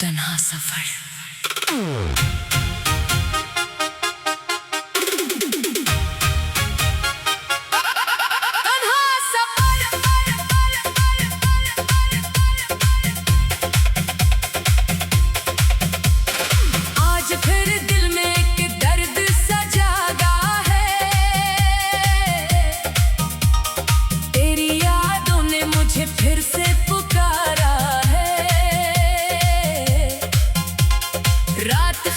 तन्हा सफर। रात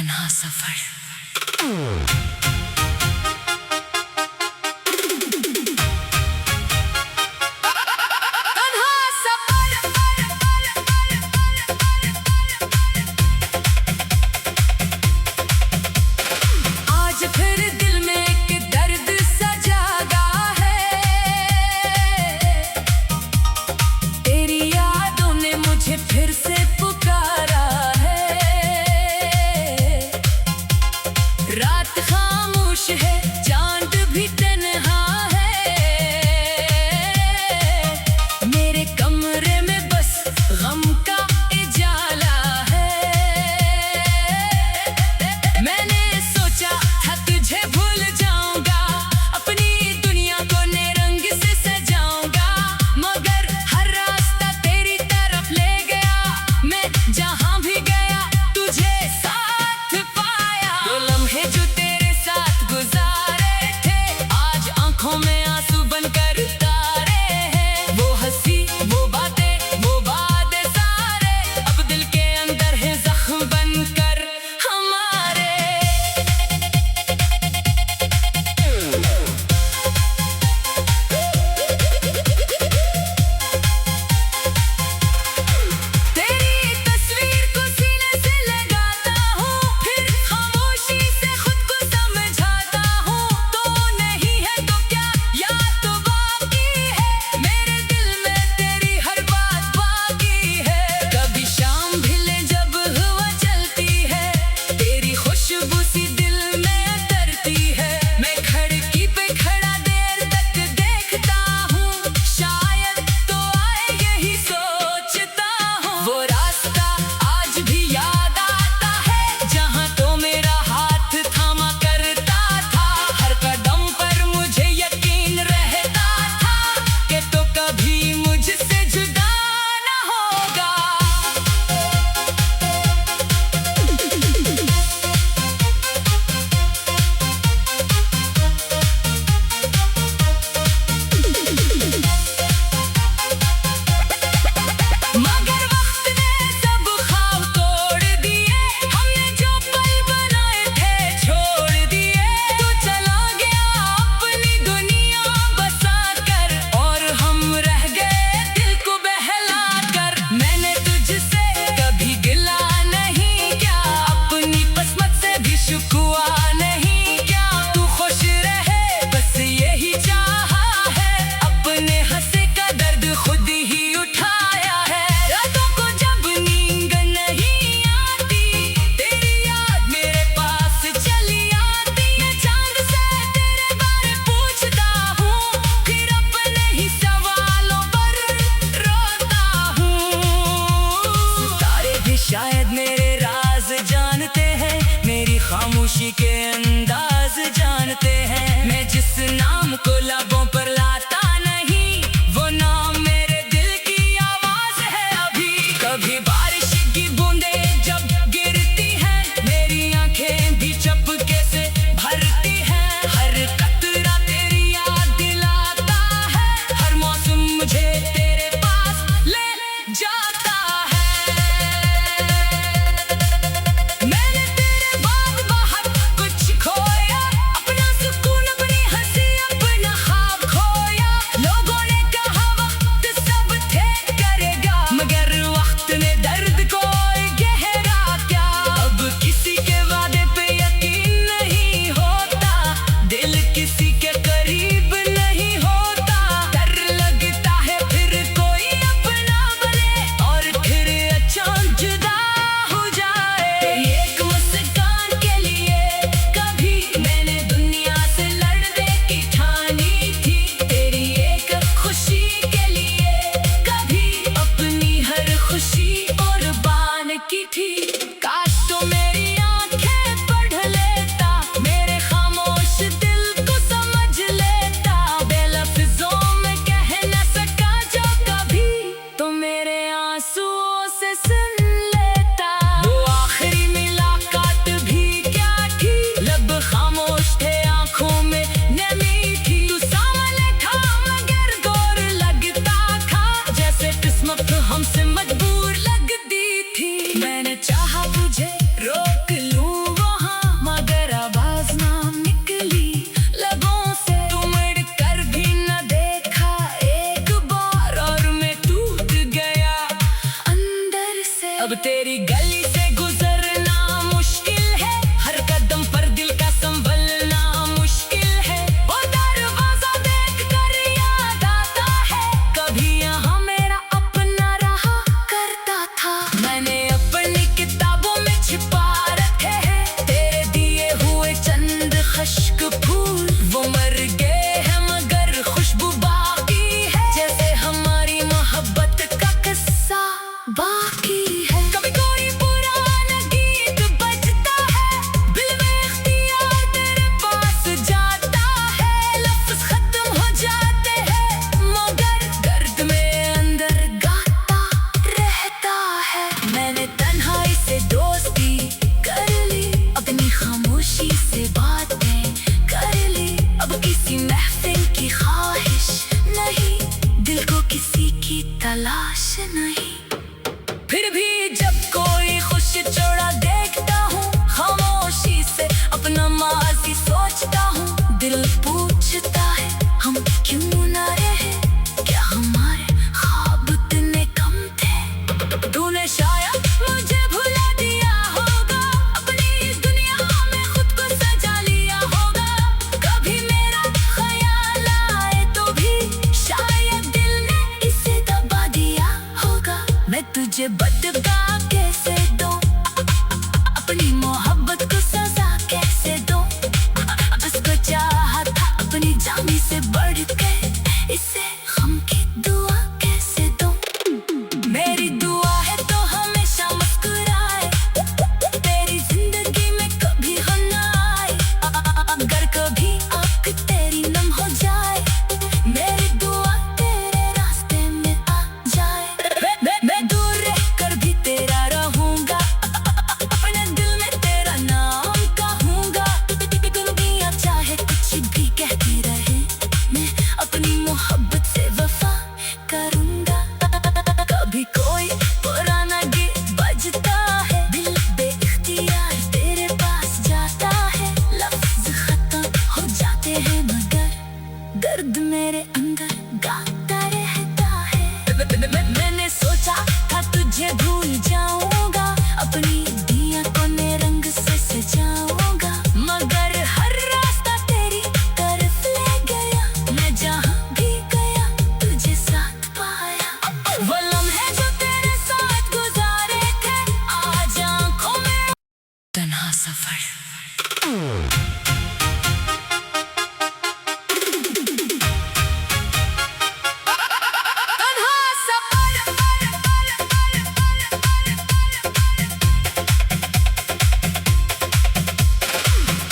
तन्हा सफर। फिर से पुकारा है रात खां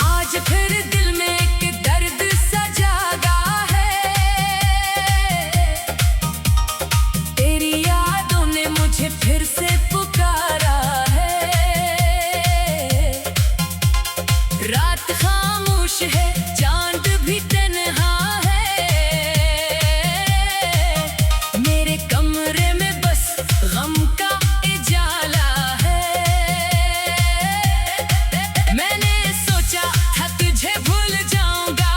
आज फिर दिल में एक दर्द सा जागा है। तेरी यादों ने मुझे फिर से पुकारा है। रात खामोश है, चांद भी तन्हा है। मेरे कमरे में बस गम का उजाला है। मैंने सोचा था तुझे भूल जाऊंगा,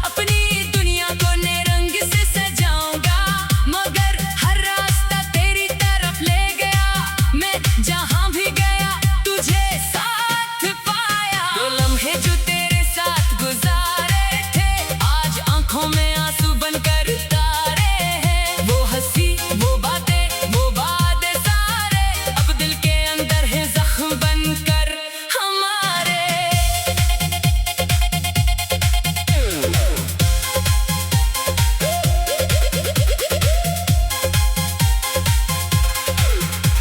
अपनी दुनिया को नए रंग से सजाऊंगा, मगर हर रास्ता तेरी तरफ ले गया। मैं जहां भी गया तुझे साथ पाया। वो लम्हे जो तेरे साथ गुजारे थे, आज आंखों में आंसू बनकर तारे हैं। वो हंसी, वो बातें, वो वादे सारे अब दिल के अंदर है जख्म बनकर हमारे।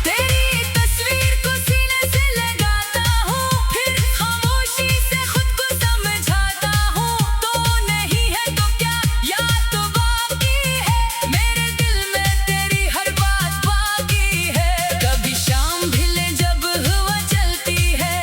तेरी तस्वीर को सीने से लगाता हूँ, फिर खामोशी से खुद को समझाता हूँ। तो नहीं है तो क्या, याद तो बाकी है। मेरे दिल में तेरी हर बात बाकी है। कभी शाम ढले जब हवा चलती है,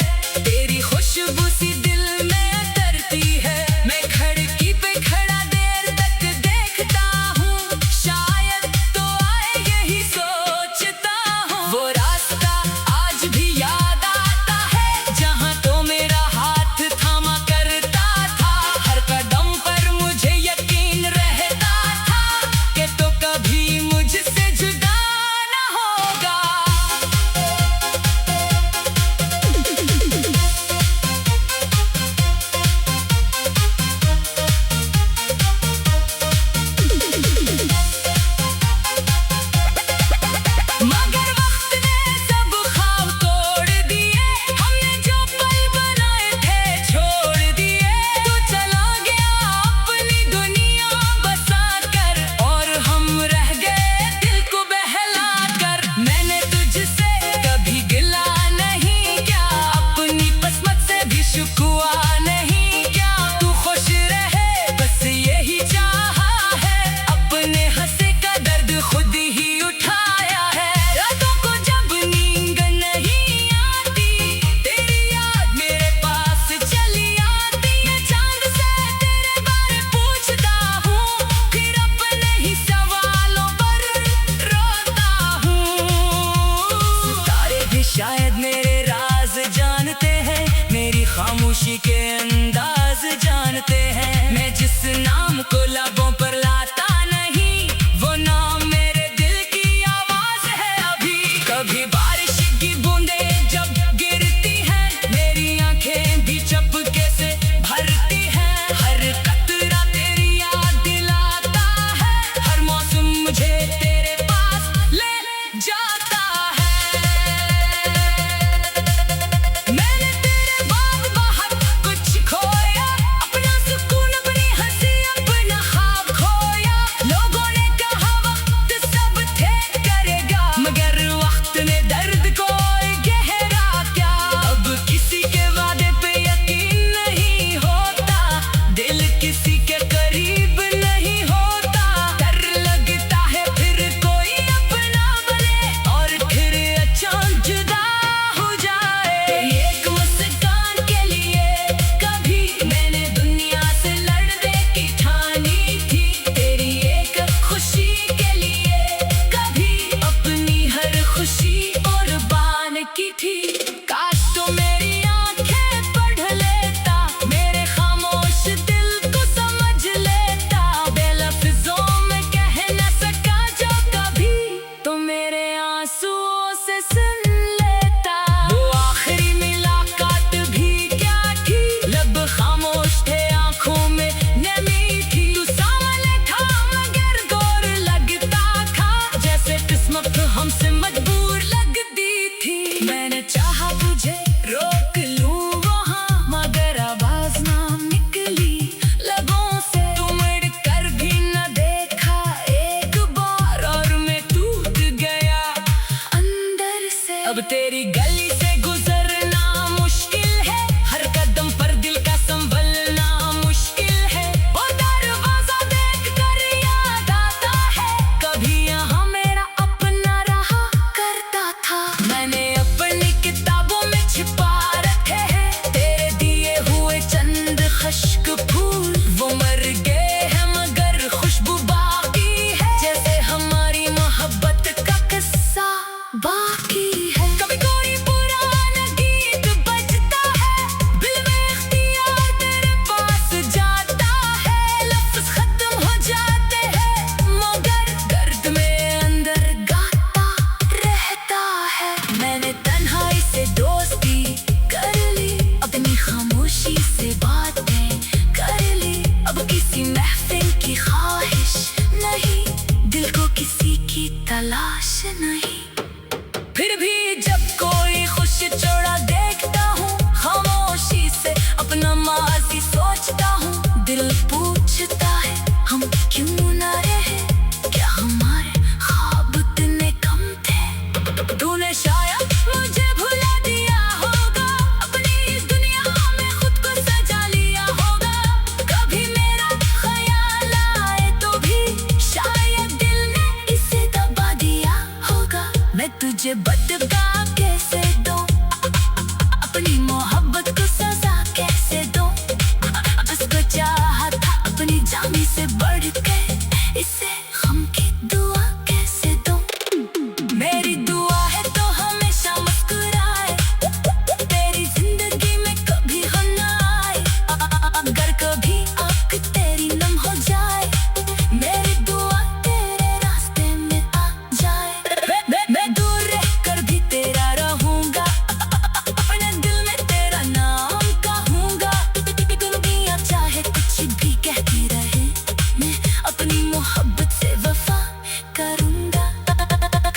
तेरी खुशबू सी दिल में उतरती है। मैं खिड़की पे खड़ा देर तक देखता हूँ, शायद तो आए यही सोचता हूँ। वो रास्ता आज भी याद आता है, जहाँ तो मेरा हाथ थामा करता था। हर कदम पर मुझे यकीन रहता था कि तो कभी मुझसे जुदा न होगा। मगर वक्त ने सब ख्वाब तोड़ दिए, हमने जो पल बनाए थे छोड़ दिए। तू चला गया अपनी दुनिया बसा कर, और हम रह गए दिल को बहला कर। मैंने तुझसे कभी गिला नहीं किया, अपनी किस्मत से भी शिकवा नहीं किया। तू खुश रहे बस यही चाहा है, अपने हंसे का दर्द खुद ही उठाया है। रातों को जब नींद नहीं आती, तेरी याद मेरे पास चली आती। मैं चांद से तेरे बारे पूछता हूँ, फिर अपने ही सवालों पर रोता हूँ। सितारे भी शायद मेरे राज जानते हैं, मेरी खामोशी के खामोशी से बातें कर ली। अब किसी महफिल की ख्वाहिश नहीं, दिल को किसी की तलाश नहीं। फिर भी जब कोई खुश जोड़ा देखता हूँ, खामोशी से अपना माजी सोचता हूँ। दिल पूछता है हम क्यों ना रहे, क्या हमारे ख्वाब इतने कम थे। तूने शायद मुझे भुला दिया होगा, अपनी दुनिया में खुद को सजा लिया होगा। कभी मेरा ख्याल आए तो भी शायद दिल ने इसे दबा दिया होगा। मैं तुझे बदगा कैसे दूं, अपनी मोहब्बत को सजा कैसे दूं। जिसको चाहा था अपनी जानी से बढ़ के, इसे हम की दुआ कैसे दूं। मेरी दुआ है तो हमेशा मुस्कुराए, तेरी जिंदगी में कभी हो ना आए। अगर कभी आँख तेरी नम हो जाए, मेरी दुआ तेरे रास्ते में आ जाए। मैं दूर रहकर भी तेरा रहूंगा, अपने दिल में तेरा नाम कहूंगा। दुनिया चाहे कुछ भी कहती रहे, मैं अपनी मोहब्बत से वफा करूंगा।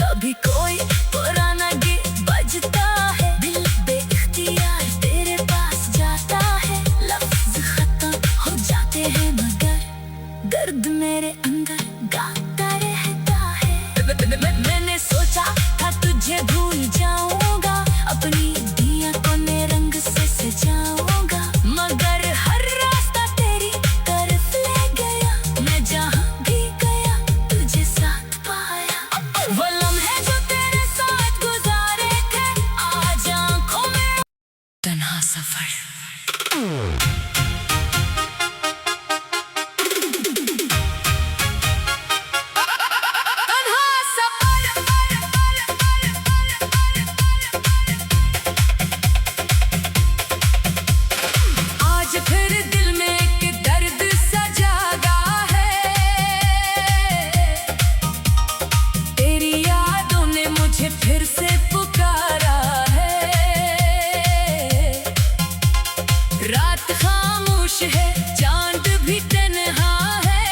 कभी कोई पुराना गीत बजता है, दिल बेइख्तियार तेरे पास जाता है। लफ्ज खत्म हो जाते हैं मगर दर्द मेरे अंदर गाता रहता है। मैंने सोचा था तुझे भूल जाऊंगा, अपनी दिया को नए रंग से सजाऊंगा। मगर हर रास्ता तेरी तरफ ले गया, मैं जहाँ भी गया तुझे साथ पाया। वो लम्हे जो तेरे साथ गुजारे थे, आज आँखों में तन्हा सफर। तन्हा सफर। आज फिर दिल में एक दर्द सा जागा है, तेरी यादों ने मुझे फिर से पुकारा है। रात खामोश है, चांद भी तन्हा है,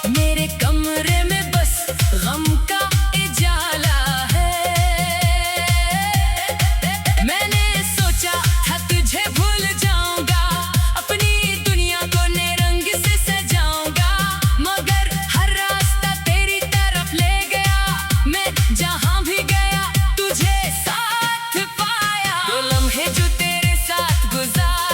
मेरे कमरे में बस गम का उजाला है। मैंने सोचा था तुझे भूल जाऊंगा, अपनी दुनिया को नए रंग से सजाऊंगा। मगर हर रास्ता तेरी तरफ ले गया, मैं जहाँ भी गया तुझे साथ पाया। दो लम्हे जो तेरे साथ गुजार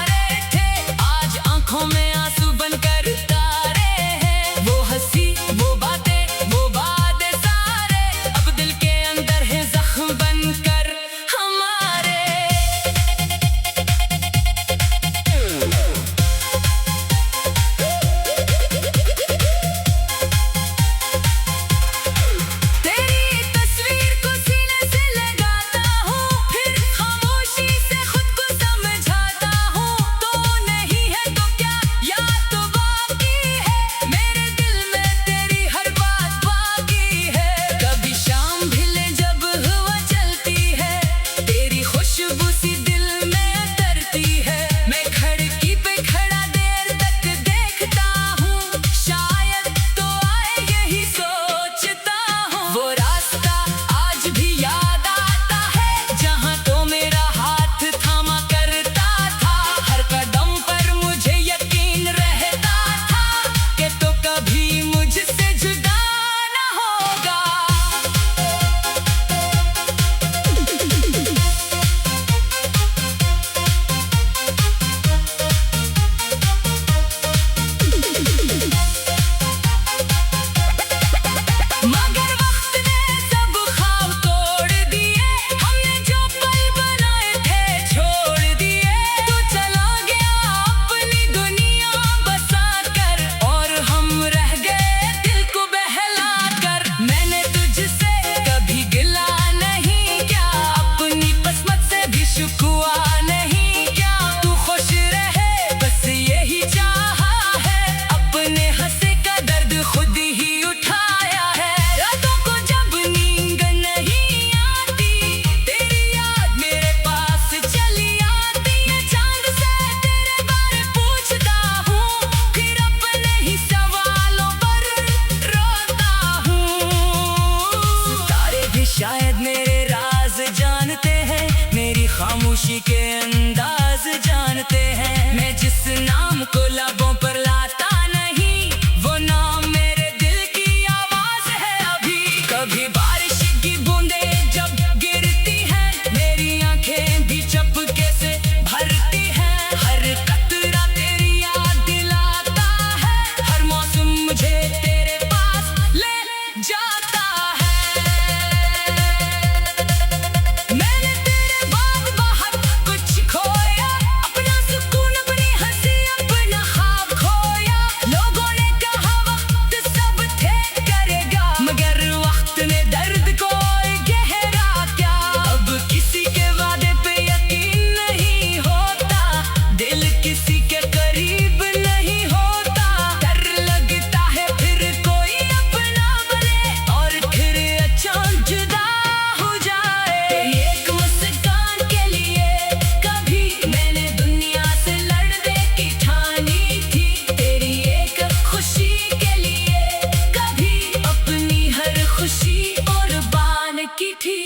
खामोशी के अंदाज जानते हैं। मैं जिस नाम को लबों पर लाता नहीं, वो नाम मेरे दिल की आवाज है अभी। कभी बारिश की बूंदें जब गिरती हैं, मेरी आंखें भी चपके से भरती हैं। हर कतरा तेरी याद दिलाता है, हर मौसम मुझे तेरे पास ले जाता है। मैंने तेरे बाद बहुत कुछ खोया, अपना सुकून, अपनी हंसी, अपना ख्वाब खोया। लोगों ने कहा वक्त सब ठीक करेगा, मगर वक्त ने दर्द को गहरा क्या। अब किसी के वादे पे यकीन नहीं होता, दिल किसी के करीब नहीं होता। डर लगता है फिर कोई अपना बने और फिर अचानक जुदा हो जाए। तेरी एक मुस्कान के लिए कभी मैंने दुनिया से लड़ने की ठानी थी। तेरी एक खुशी के लिए कभी अपनी हर खुशी कुर्बान की थी।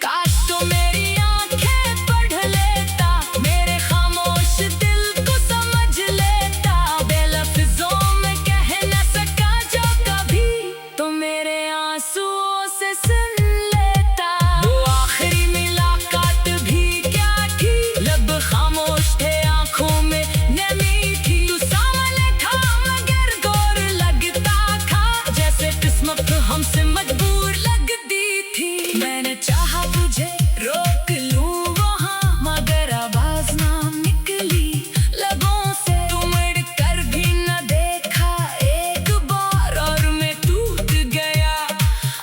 काश तो मेरी आंखें पढ़ लेता, मेरे खामोश दिल को समझ लेता। बेलफ्ज़ों में कह न सका जो कभी, तो मेरे आंसुओं से सुन लेता। वो आखिरी मुलाकात भी क्या थी, लब खामोश थे, आंखों में नमी थी। तू सामने था मगर गौर लगता था, जैसे किस्मत हमसे मजबूर लगती थी। मैंने चाहा तुझे रोक लूं वहाँ, मगर आवाज ना निकली लबों से। तू मुड़ कर भी न देखा एक बार, और मैं टूट गया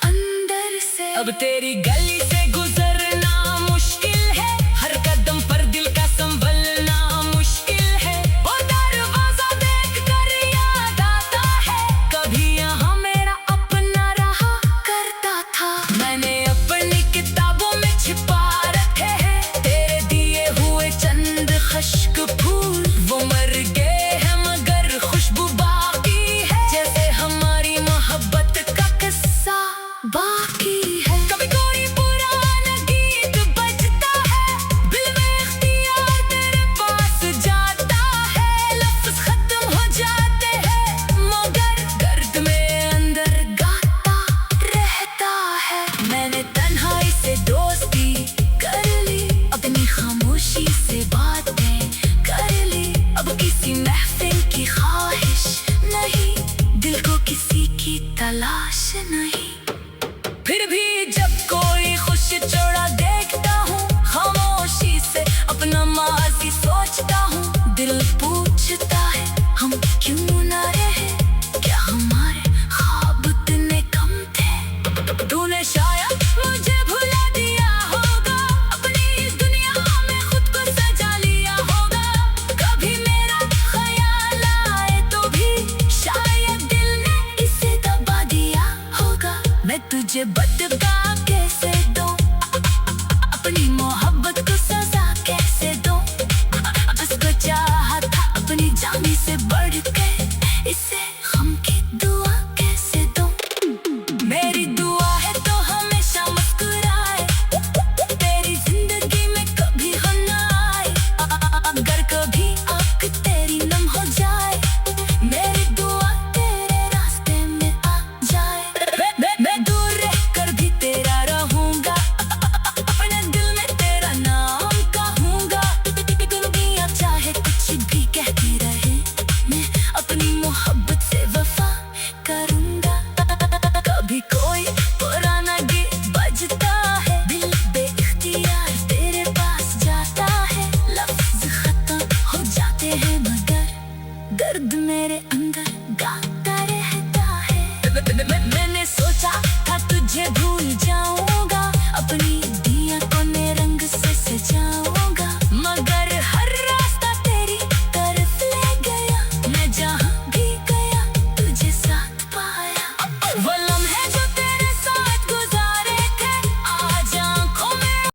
अंदर से। अब तेरी गली से गुजरना मुश्किल है, हर कदम पर दिल का संभलना मुश्किल है। वो दरवाजा देख कर याद आता है, कभी यहाँ मेरा अपना रहा करता था। मैंने अपनी किताबों में छिपा रखे हैं तेरे दिए हुए चंद खुश्क फूल। वो मर गए हैं मगर खुशबू बाकी है, जैसे हमारी मोहब्बत का किस्सा बाकी है। कभी कोई पुराना गीत बजता है, दिल में इख्तियार तेरे पास जाता है। लफ्ज़ खत्म हो जाते हैं मगर दर्द में अंदर गाता रहता है। मैंने तन्हाई से दोस्ती कर ली, अपनी खामोशी से बात